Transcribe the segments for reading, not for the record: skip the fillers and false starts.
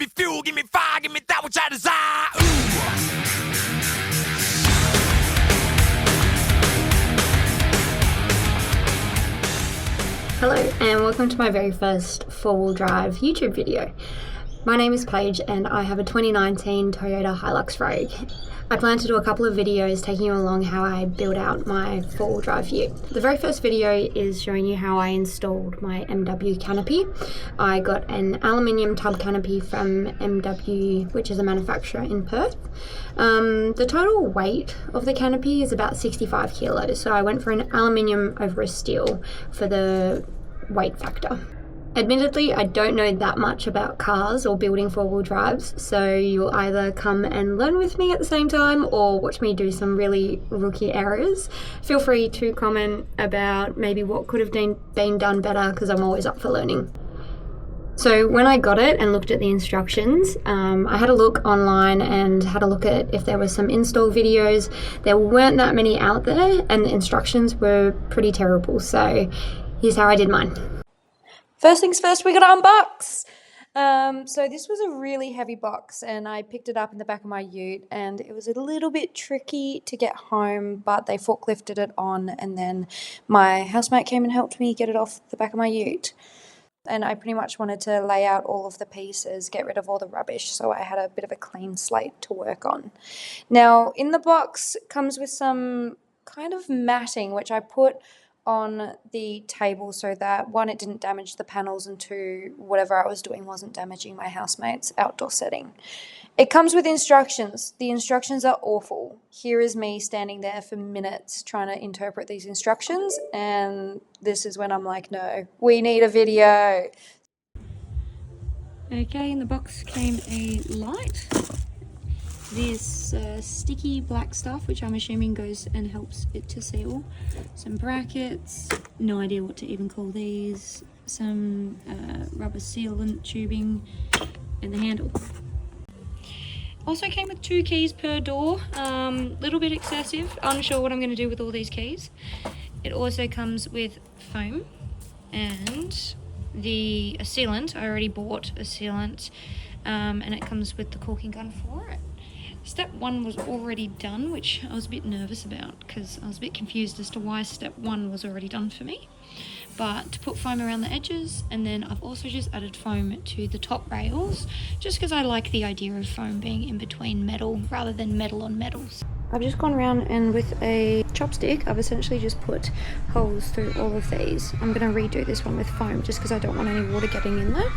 me fuel, give me fire, give me that which I desire. Ooh. Hello and welcome to my very first four-wheel drive YouTube video. My name is Paige and I have a 2019 Toyota Hilux Rogue. I plan to do a couple of videos taking you along how I build out my four-wheel drive for you. The very first video is showing you how I installed my MW canopy. I got an aluminium tub canopy from MW, which is a manufacturer in Perth. The total weight of the canopy is about 65 kilos, so I went for an aluminium over a steel for the weight factor. Admittedly, I don't know that much about cars or building four-wheel drives, so you'll either come and learn with me at the same time or watch me do some really rookie errors. Feel free to comment about maybe what could have been done better, because I'm always up for learning. So when I got it and looked at the instructions, I had a look online and had a look at if there were some install videos. There weren't that many out there and the instructions were pretty terrible, so here's how I did mine. First things first, we gotta unbox. So this was a really heavy box and I picked it up in the back of my ute and it was a little bit tricky to get home, but they forklifted it on and then my housemate came and helped me get it off the back of my ute. And I pretty much wanted to lay out all of the pieces, get rid of all the rubbish, so I had a bit of a clean slate to work on. Now, in the box comes with some kind of matting, which I put on the table so that, one, it didn't damage the panels, and two, whatever I was doing wasn't damaging my housemate's outdoor setting. It comes with instructions. The instructions are awful. Here is me standing there for minutes trying to interpret these instructions, and this is when I'm like, no, we need a video. Okay, in the box came a light. This sticky black stuff, which I'm assuming goes and helps it to seal. Some brackets, no idea what to even call these. Some rubber sealant tubing, and the handle. Also came with 2 keys per door, little bit excessive, unsure what I'm going to do with all these keys. It also comes with foam and a sealant. I already bought a sealant, and it comes with the caulking gun for it. Step 1 was already done, which I was a bit nervous about because I was a bit confused as to why step 1 was already done for me. But to put foam around the edges, and then I've also just added foam to the top rails, just because I like the idea of foam being in between metal rather than metal on metals. I've just gone around and with a chopstick, I've essentially just put holes through all of these. I'm going to redo this one with foam just because I don't want any water getting in there.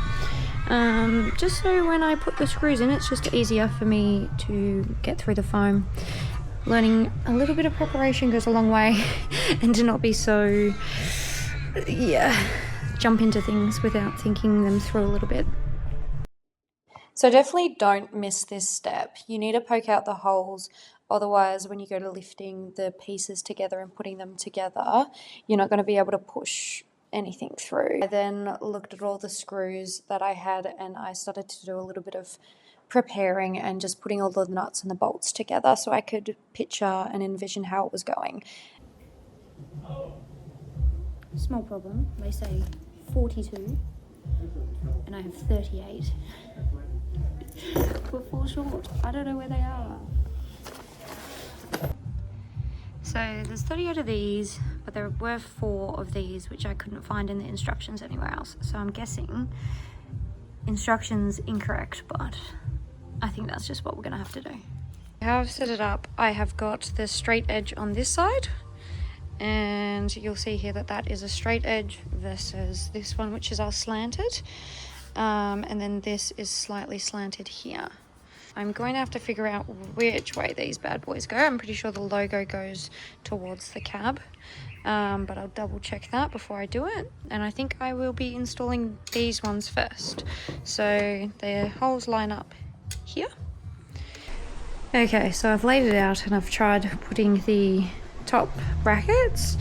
Just so when I put the screws in, it's just easier for me to get through the foam. Learning a little bit of preparation goes a long way, and to not be so, jump into things without thinking them through a little bit. So definitely don't miss this step. You need to poke out the holes, otherwise when you go to lifting the pieces together and putting them together, you're not going to be able to push anything through. I then looked at all the screws that I had and I started to do a little bit of preparing and just putting all the nuts and the bolts together so I could picture and envision how it was going. Small problem, they say 42 and I have 38. We're 4 short, I don't know where they are. So there's 38 of these, but there were 4 of these which I couldn't find in the instructions anywhere else. So I'm guessing instructions incorrect, but I think that's just what we're gonna have to do. How I've set it up, I have got the straight edge on this side, and you'll see here that that is a straight edge versus this one, which is all slanted. And then this is slightly slanted here. I'm going to have to figure out which way these bad boys go. I'm pretty sure the logo goes towards the cab, but I'll double check that before I do it. And I think I will be installing these ones first. So the holes line up here. Okay, so I've laid it out and I've tried putting the top brackets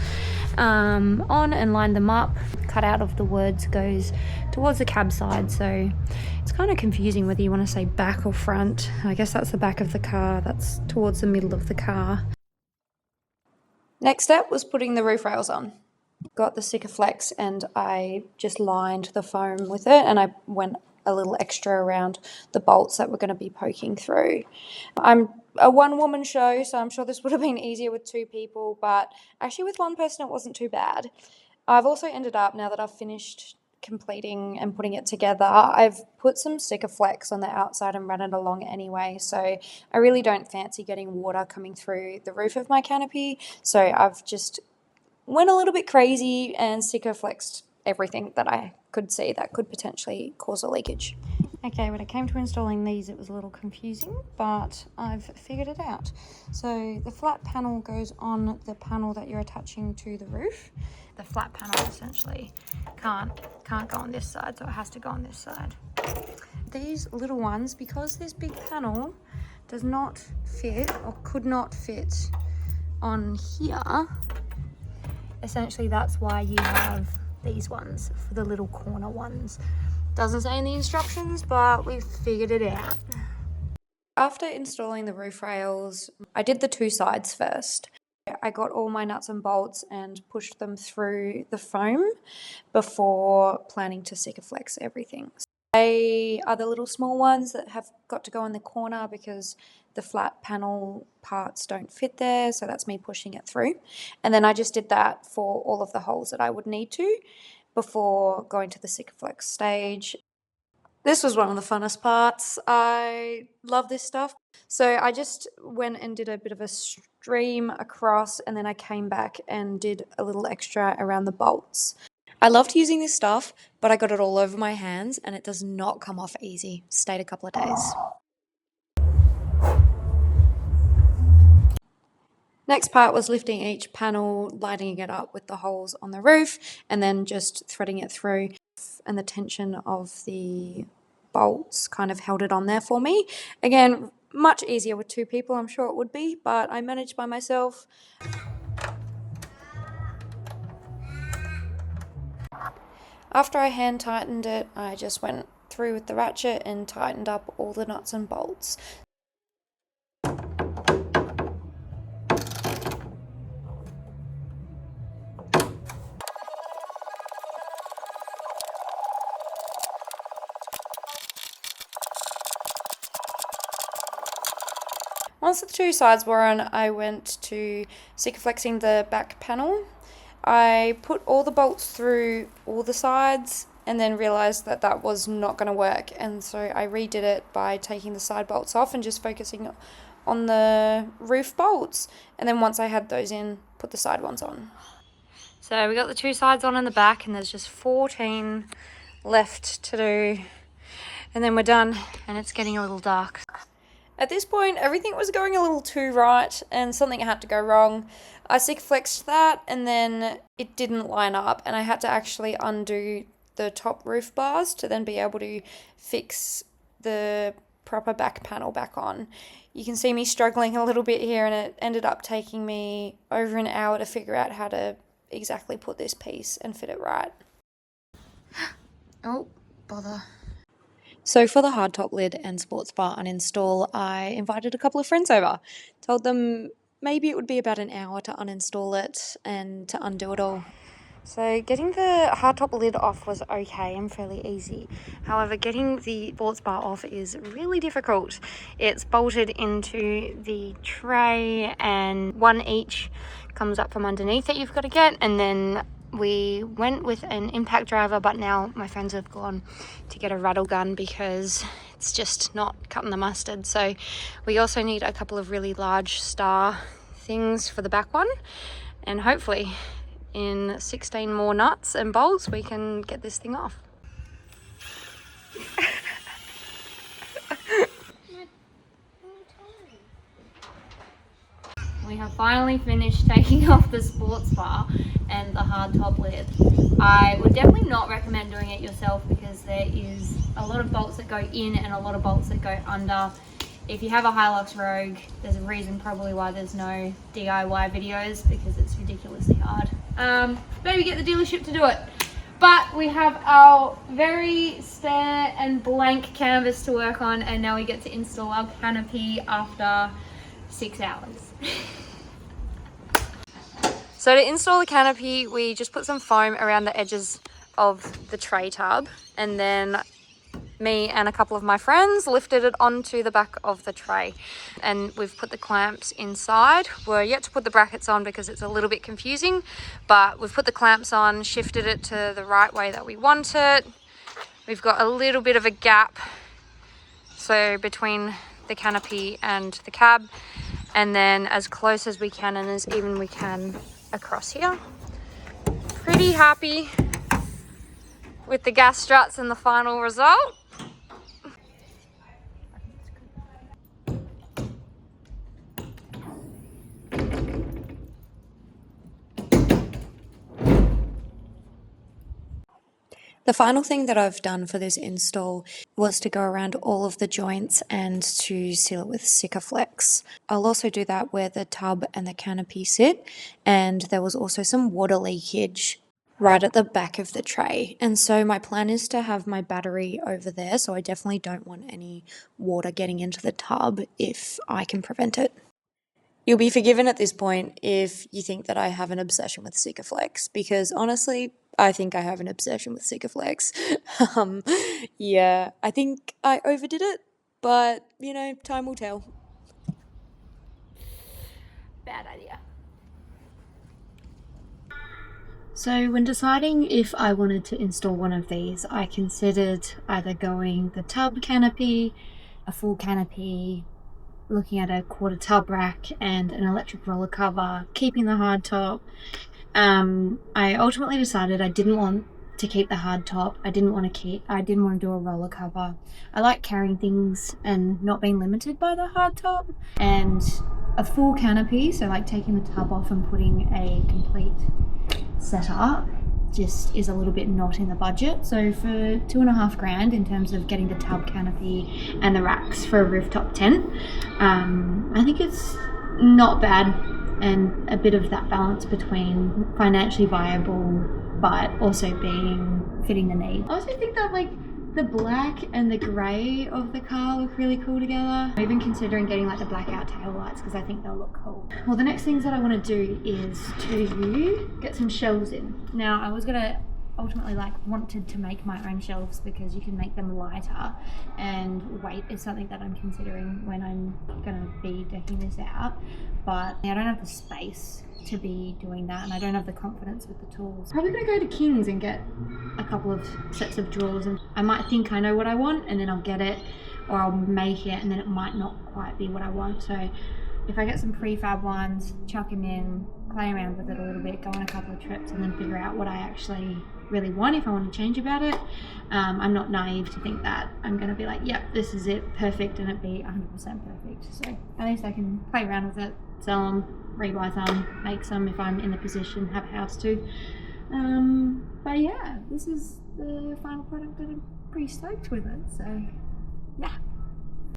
on and lined them up. Cutout of the words goes towards the cab side, so it's kind of confusing whether you want to say back or front. I guess that's the back of the car, that's towards the middle of the car. Next step was putting the roof rails on. Got the Sikaflex and I just lined the foam with it, and I went a little extra around the bolts that we're going to be poking through. I'm a one-woman show, so I'm sure this would have been easier with 2 people, but actually with 1 person it wasn't too bad. I've also ended up, now that I've finished completing and putting it together, I've put some sticker flex on the outside and run it along anyway, so I really don't fancy getting water coming through the roof of my canopy, so I've just went a little bit crazy and sticker flexed everything that I could see that could potentially cause a leakage. Okay, when it came to installing these, it was a little confusing, but I've figured it out. So the flat panel goes on the panel that you're attaching to the roof. The flat panel essentially can't go on this side, so it has to go on this side. These little ones, because this big panel does not fit or could not fit on here, essentially that's why you have these ones for the little corner ones. Doesn't say in the instructions, but we've figured it out. After installing the roof rails, I did the 2 sides first. I got all my nuts and bolts and pushed them through the foam before planning to sticker flex everything. They are the little small ones that have got to go in the corner because the flat panel parts don't fit there, so that's me pushing it through. And then I just did that for all of the holes that I would need to before going to the sticker flex stage. This was one of the funnest parts. I love this stuff. So I just went and did a bit of a stream across, and then I came back and did a little extra around the bolts. I loved using this stuff, but I got it all over my hands and it does not come off easy. Stayed a couple of days. Next part was lifting each panel, lighting it up with the holes on the roof, and then just threading it through. And the tension of the bolts kind of held it on there for me. Again, much easier with 2 people, I'm sure it would be, but I managed by myself. After I hand tightened it, I just went through with the ratchet and tightened up all the nuts and bolts. Once the 2 sides were on, I went to sticker flexing the back panel. I put all the bolts through all the sides and then realised that that was not going to work, and so I redid it by taking the side bolts off and just focusing on the roof bolts, and then once I had those in, put the side ones on. So we got the 2 sides on in the back, and there's just 14 left to do, and then we're done, and it's getting a little dark. At this point, everything was going a little too right and something had to go wrong. I stick flexed that and then it didn't line up, and I had to actually undo the top roof bars to then be able to fix the proper back panel back on. You can see me struggling a little bit here, and it ended up taking me over an hour to figure out how to exactly put this piece and fit it right. Oh, bother. So for the hardtop lid and sports bar uninstall, I invited a couple of friends over. Told them maybe it would be about an hour to uninstall it and to undo it all. So getting the hardtop lid off was okay and fairly easy. However, getting the sports bar off is really difficult. It's bolted into the tray and one each comes up from underneath that you've got to get, and then we went with an impact driver, but now my friends have gone to get a rattle gun because it's just not cutting the mustard. So we also need a couple of really large star things for the back one, and hopefully in 16 more nuts and bolts we can get this thing off. We have finally finished taking off the sports bar and the hard top lid. I would definitely not recommend doing it yourself because there is a lot of bolts that go in and a lot of bolts that go under. If you have a Hilux Rogue, there's a reason probably why there's no DIY videos, because it's ridiculously hard. Maybe get the dealership to do it. But we have our very spare and blank canvas to work on, and now we get to install our canopy after 6 hours. So to install the canopy, we just put some foam around the edges of the tray tub, and then me and a couple of my friends lifted it onto the back of the tray, and we've put the clamps inside. We're yet to put the brackets on because it's a little bit confusing, but we've put the clamps on, shifted it to the right way that we want it. We've got a little bit of a gap, so between the canopy and the cab, and then as close as we can and as even we can across here. Pretty happy with the gas struts and the final result. The final thing that I've done for this install was to go around all of the joints and to seal it with Sikaflex. I'll also do that where the tub and the canopy sit, and there was also some water leakage right at the back of the tray. And so my plan is to have my battery over there, so I definitely don't want any water getting into the tub if I can prevent it. You'll be forgiven at this point if you think that I have an obsession with Sikaflex, because honestly, I think I have an obsession with Sikaflex. Yeah, I think I overdid it, but, you know, time will tell. Bad idea. So when deciding if I wanted to install one of these, I considered either going the tub canopy, a full canopy, looking at a quarter tub rack and an electric roller cover, keeping the hard top. I ultimately decided I didn't want to keep the hard top. I didn't want to do a roller cover. I like carrying things and not being limited by the hard top. And a full canopy, so like taking the tub off and putting a complete setup, just is a little bit not in the budget. So for $2.5 grand in terms of getting the tub canopy and the racks for a rooftop tent, I think it's not bad, and a bit of that balance between financially viable but also fitting the need. I also think that like the black and the grey of the car look really cool together. I'm even considering getting like the blackout tail lights because I think they'll look cool. Well, the next things that I want to do is to get some shelves in. Now, I was gonna ultimately wanted to make my own shelves because you can make them lighter, and weight is something that I'm considering when I'm gonna be decking this out, but I don't have the space to be doing that, and I don't have the confidence with the tools. Probably gonna go to King's and get a couple of sets of drawers, and I might think I know what I want and then I'll get it, or I'll make it and then it might not quite be what I want. So if I get some prefab ones, chuck them in, play around with it a little bit, go on a couple of trips, and then figure out what I actually really want, if I want to change about it. I'm not naive to think that I'm going to be like, yep, this is it, perfect, and it be 100% perfect. So at least I can play around with it, sell them, rebuy some, make some if I'm in the position, have a house to. But yeah, this is the final product and I'm pretty stoked with it. So yeah.